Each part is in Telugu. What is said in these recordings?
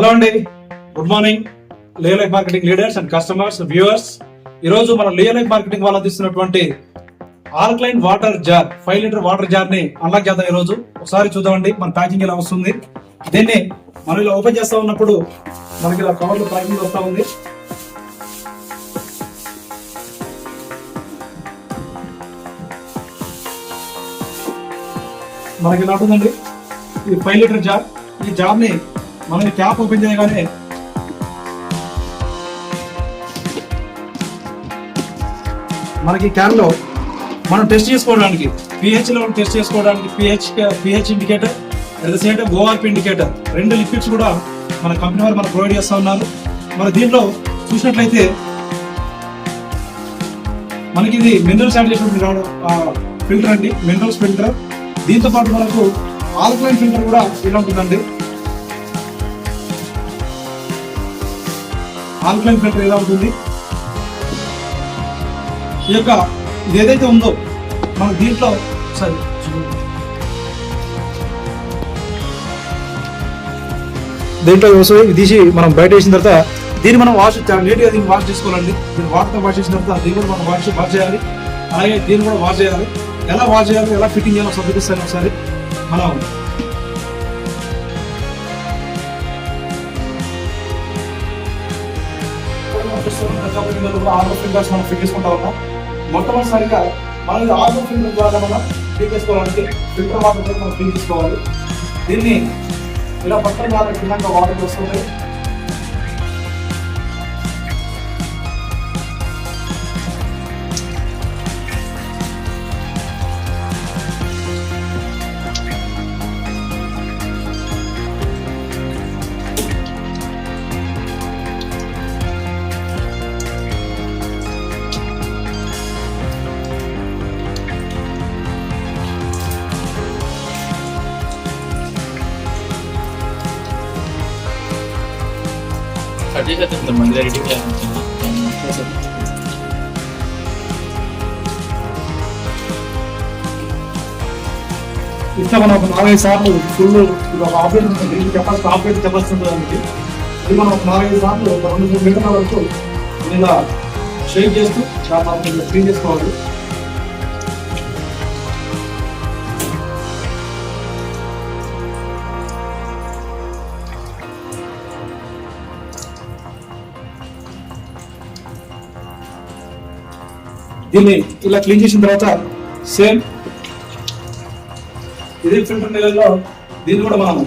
హలో అండి, good morning Leo life marketing leaders and customers viewers. ఈ రోజు మన లియో లైఫ్ మార్కెటింగ్ వాళ్ళు అందిస్తున్నటువంటి alkaline water jar 5 litre water jar ని అన్లాక్ చేద్దాం. ఈ రోజు ఒకసారి చూద్దామండి మన ప్యాకింగ్ ఎలా వస్తుంది. దీన్ని మనం ఇలా ఓపెన్ చేస్తా ఉన్నప్పుడు మనకి ఇలా కవర్ లో ప్యాకింగ్ వస్తా ఉంది. మనకి ఇలా ఉంటుందండి. ఇది 5 లీటర్ జార్. ఈ జార్ ని మనం క్యాప్ ఓపెన్ చేయగానే మనకి క్యాన్ లో మనం టెస్ట్ చేసుకోవడానికి pH లెవెల్ టెస్ట్ చేసుకోవడానికి pH indicator at the same time ORP indicator 2 liquids కూడా మన కంపెనీ వారు మనకు ప్రొవైడ్ చేస్తా ఉన్నారు. మరి దీంట్లో చూసినట్లయితే మనకి ఇది మినరల్స్ యాడ్ చేసినటువంటి ఫిల్టర్ అండి, మినరల్స్ ఫిల్టర్. దీంతో పాటు మనకు ఆల్కలైన్ ఫిల్టర్ కూడా ఇలా ఉంటుందండి. ఆల్కలైన్ ఫిల్టర్ ఎలా ఉంటుంది, ఈ యొక్క ఇది ఏదైతే ఉందో మన దీంట్లో సరే దీంట్లో తీసి మనం బయట వేసిన తర్వాత దీన్ని మనం నీట్గా దీన్ని వాష్ చేసుకోవాలండి. దీన్ని వాటర్తో వాష్ చేసిన తర్వాత దీన్ని కూడా మనం వాష్ చేయాలి. అలాగే దీన్ని కూడా వాష్ చేయాలి. ఎలా వాష్ చేయాలి, ఎలా ఫిట్టింగ్ చేయాలో ఒకసారి చూపిస్తాను. ఒకసారి మనం ఆర్డర్ ఫిల్టర్స్ మనం ఫిట్ చేసుకుంటా ఉన్నాం. మొట్టమొదటిసారిగా మనం ఇది ఆర్డర్ ఫిల్టర్ ద్వారా మనం క్లీన్ చేసుకోవడానికి ఫిల్టర్ వాటర్ మనం క్లీన్ చేసుకోవాలి. దీన్ని ఇలా పక్కన కింద వాటర్ వస్తుంది. ఇట్లా మనం ఒక 4-5 సార్లు ఫుల్ ఆపరేషన్ కెపాసిటీ ఆపరేట్ చెప్పాల్సింది. ఇది మనం ఒక 4-5 సార్లు 2-3 గంటల వరకు ఇలా షేక్ చేస్తూ క్లీన్ చేసుకోవాలి. దీన్ని ఇలా క్లీన్ చేసిన తర్వాత సేమ్ ఇదే ఫిల్టర్ నీళ్ళలో దీన్ని కూడా మనం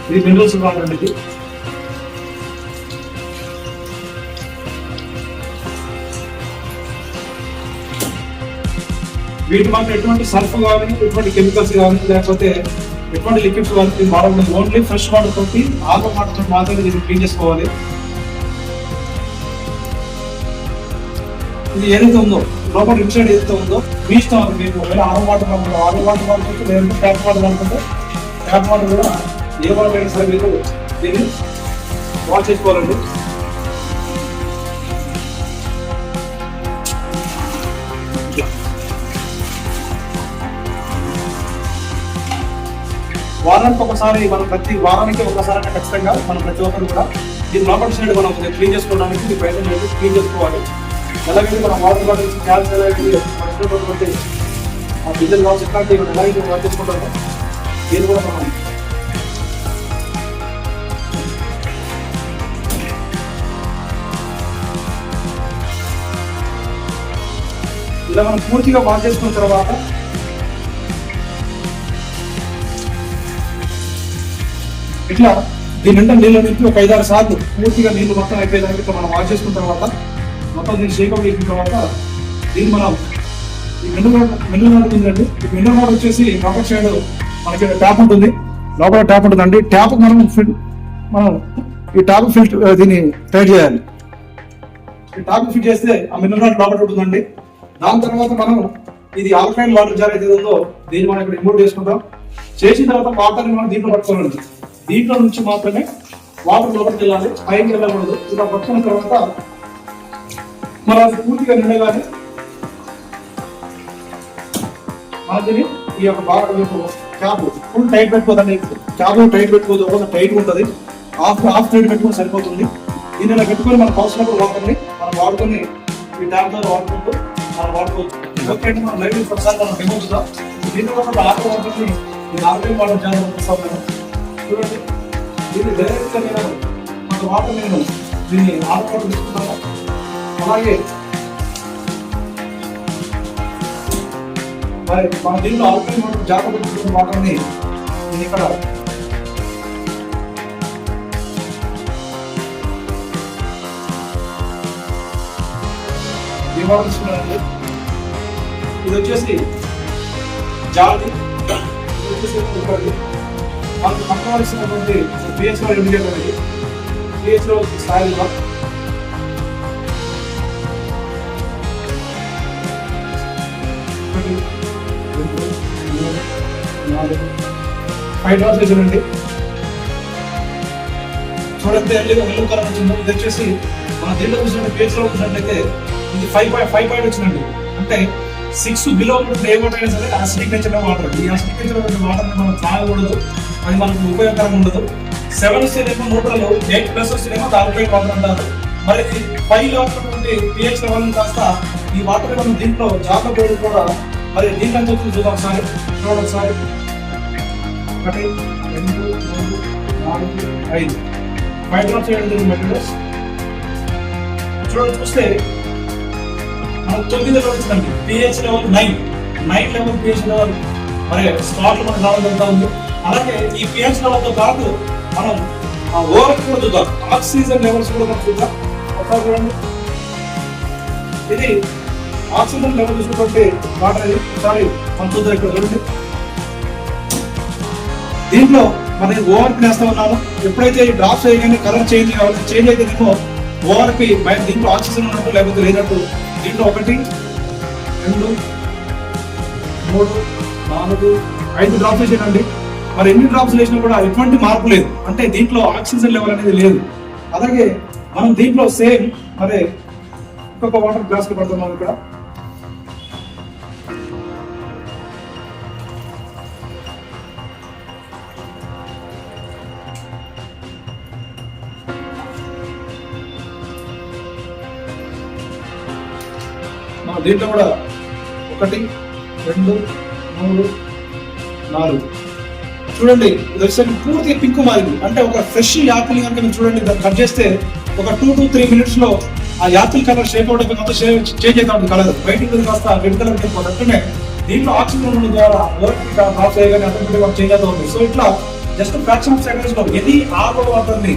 ఇది మినరల్స్ వాటర్ అండి. వీటి మాత్రం ఎటువంటి సర్ఫ్ కానీ, ఎటువంటి కెమికల్స్ కానీ, లేకపోతే ఎటువంటి లిక్విడ్స్ కానీ వాడకూడదు. ఓన్లీ ఫ్రెష్ వాటర్ తోటి ఆర్గన్ వాటర్ తోటి మాత్రమే దీన్ని క్లీన్ చేసుకోవాలి. ఇది ఏదైతే ఉందో లోపల ఇన్సైడ్ ఏదైతే ఉందో మీ ఇష్టం. అది మీకు ఒకవేళ ఆర్గన్ వాటర్ వాడుకుంటే లేదంటే ట్యాప్ వాటర్ వాడుకుంటే ట్యాప్ వాటర్ కూడా ఏ వాటర్ అయినా సరే మీరు దీన్ని వాష్ చేసుకోవాలండి. వారానికి ఒకసారి మనం ప్రతి వారానికి ఒకసారి ఖచ్చితంగా మనం ప్రతి ఒక్కరు కూడా దీని లోపల సైడ్ మనం క్లీన్ చేసుకోవడానికి ప్రయత్నం చేసి క్లీన్ చేసుకోవాలి. ఎలాగైతే మనం వాటర్ బాటిల్ క్యాన్స్ ఎలాగైతే ఆ డీజిల్ వాష్ ఇట్లాంటివి మనం ఎలాగైతే వాష్ చేసుకుంటామో దీన్ని కూడా మనం ఇలా మనం పూర్తిగా వాష్ చేసుకున్న తర్వాత ఇట్లా దీని నిండా నీళ్ళు నింపి ఒక 5-6 సార్లు పూర్తిగా నీళ్లు మొత్తం అయిపోయేదానికి మనం వాష్ చేసుకున్న తర్వాత మొత్తం దీన్ని షేక్ అవుట్ చేసిన తర్వాత దీన్ని మనం ఈ మినరల్ వాటర్ ఉందండి. ఈ మినరల్ వాటర్ వచ్చేసి లోపల సైడ్ మనకి ట్యాప్ ఉంటుంది, లోపల ట్యాప్ ఉంటుందండి. ట్యాప్ మనం ఈ ట్యాప్ దీన్ని టైట్ చేయాలి. ఈ ట్యాప్ ఫిట్ చేస్తే ఆ మినరల్ వాటర్ లోపల ఉంటుందండి. దాని తర్వాత మనం ఇది ఆల్కలైన్ వాటర్ జార్ అయితే ఉందో దీన్ని మనం ఇక్కడ ఇంపోర్ట్ చేసుకుంటాం. చేసిన తర్వాత వాటర్ని మనం దీంట్లో పట్టుకోవాలండి. దీంట్లో నుంచి మాత్రమే వాటర్ లోపలికి వెళ్ళాలి, పైకి వెళ్ళకూడదు. ఇలా పట్టుకున్న తర్వాత మనం పూర్తిగా నిండగానే మనకి ఈ యొక్క క్యాబ్ ఫుల్ టైట్ పెట్టుకోదండి. క్యాబ్ టైట్ పెట్టుకోదు, ఒక టైట్ ఉంటుంది, హాఫ్ టైట్ పెట్టుకుని సరిపోతుంది. దీన్ని ఇలా పెట్టుకొని మనకు అవసరప్పుడు వాడుతుంది, మనం వాడుకొని ఈ ట్యాబ్ ద్వారా వాడుకుంటూ మనం వాడుకోవచ్చు. ఓకే అంటే మనం లైవ్ ఒకసారి మనం డెమో చూద్దాం. దీంట్లో ఒక ఆటో వాడుతుంది, ఈ ఆటో వాడడం చాలా చూస్తాం మేము. చూడండి, దీన్ని డైరెక్ట్గా నేను మన వాటర్ నేను దీన్ని ఆటో వాటర్ తీసుకుంటాను. అలాగే మరి మన దీంట్లో ఆల్రెడీ మనం జాగ్రత్త పెట్టుకున్న వాటర్ని నేను ఇక్కడ ఈ వాటర్ తీసుకున్నానండి. ఇది వచ్చేసి జాలి, ఇది వచ్చేసి మనకు పక్కవలసినటువంటి పిహెచ్లో ఇమిడియట్ అనేది పిహెచ్లో స్థాయిలో 5 డ్రాప్స్ వేసానండి. చూడండి ఎల్లు కలర్ వచ్చింది. ఇది వచ్చేసి మన దీంట్లో చూసినట్టు పేజ్లో చూసినట్లయితే ఇది 5 వచ్చిందండి. అంటే 6 బిలో ఏ వాటర్ అయినా సరే అసిడిక్ నేచర్ వాటర్. ఈ అసిడిక్ నేచర్ వాటర్ని మనం తాగకూడదు, అది మనకు ఉపయోగకరంగా ఉండదు. 7 వస్తేనేమో న్యూట్రల్, 8+ వస్తేనేమో ఆల్కలైన్ వాటర్ అంటారు. మరి 5 ఉన్నటువంటి పిహెచ్ లెవెల్ కాస్త ఈ వాటర్ మనం దీంట్లో జాగ్రత్త పోయడం కూడా మరి దీంట్లో చెప్తుంది చూద్దాం ఒకసారి. చూడండి ఒకసారి 1 2 3 4 5 5 డ్రాప్స్ వేయడం మెటీరియల్స్. చూడండి, చూస్తే మనకు 9 లెవెల్ వచ్చిందండి. PH level 9 level pH level మరి స్పాట్లు మనకు రావడం జరుగుతూ ఉంది. అలాగే ఈ పిహెచ్ లెవెల్తో పాటు మనం ఓవర్ కూడా చూద్దాం, ఆక్సిజన్ లెవెల్స్ కూడా మనం చూద్దాం ఒకసారి. చూడండి, ఇది ఆక్సిజన్ లెవెల్ చూసుకుంటే వాటర్ ఇది ఒకసారి మనం చూద్దాం. ఇక్కడ చూడండి, దీంట్లో మనం ఓవర్పి వేస్తా ఉన్నాము. ఎప్పుడైతే ఈ డ్రాప్స్ వేయగానే కలర్ చేంజ్ అయితేనేమో ఓవర్పి బయట దీంట్లో ఆక్సిజన్ ఉన్నట్టు లేకపోతే లేనట్టు. దీంట్లో 1 2 3 4 5 డ్రాప్స్ వేసానండి. మరి ఎన్ని డ్రాప్స్ వేసినా కూడా ఎటువంటి మార్పు లేదు, అంటే దీంట్లో ఆక్సిజన్ లెవెల్ అనేది లేదు. అలాగే మనం దీంట్లో సేమ్ మరి ఇంకొక వాటర్ గ్లాస్ కి పడుతున్నాం. ఇక్కడ దీంట్లో కూడా 1 2 3 4 చూడండి, ఇది వచ్చేసరికి పూర్తిగా పింక్ మారింది. అంటే ఒక ఫ్రెష్ యాపిల్ కనుక మీరు చూడండి, దాన్ని కట్ చేస్తే ఒక 2 to 3 minutes లో ఆ యాపిల్ కలర్ షేప్ అవుట్ మొత్తం చేంజ్ అవుతా ఉంటుంది. కలర్ బయటికి కాస్త రెడ్ కలర్ వెళ్ళిపోతుంటే దీంట్లో ఆక్సిజన్ ఉండడం ద్వారా డ్రాప్స్ చేయగానే ఆటోమేటిక్గా చేంజ్ అవుతూ ఉంది. సో ఇట్లా జస్ట్ ఫ్రాక్షన్ ఆఫ్ సెకండ్స్ లో ఇది ఆర్ఓ వాటర్ ని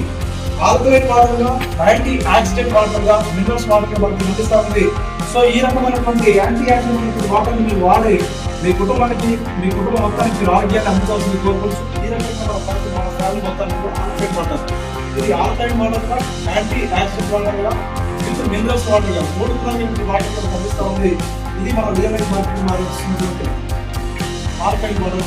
ఆల్కలైన్ వాటర్ గా, యాంటీ యాక్సిడెంట్ వాటర్ గా, మినరల్స్ వాటర్ గా మనకి అందిస్తా ఉంది. సో ఈ రకమైనటువంటి యాంటీ యాక్సిడెంట్ వాటర్ ని మీరు వాడి మీ కుటుంబానికి, మీ కుటుంబం మొత్తానికి మీరు ఆరోగ్యాన్ని అందించాల్సింది కోరుకోవచ్చు. ఈ రకమైన మన ఫ్యామిలీ మొత్తానికి కూడా ఆల్కలైన్ వాటర్, ఇది ఆల్కలైన్ వాటర్ గా, యాంటీ యాక్సిడెంట్ వాటర్ గా, మినరల్స్ వాటర్ గా 3 రకాల వాటర్ అందిస్తా ఉంది. ఇది మన real life market alkaline water.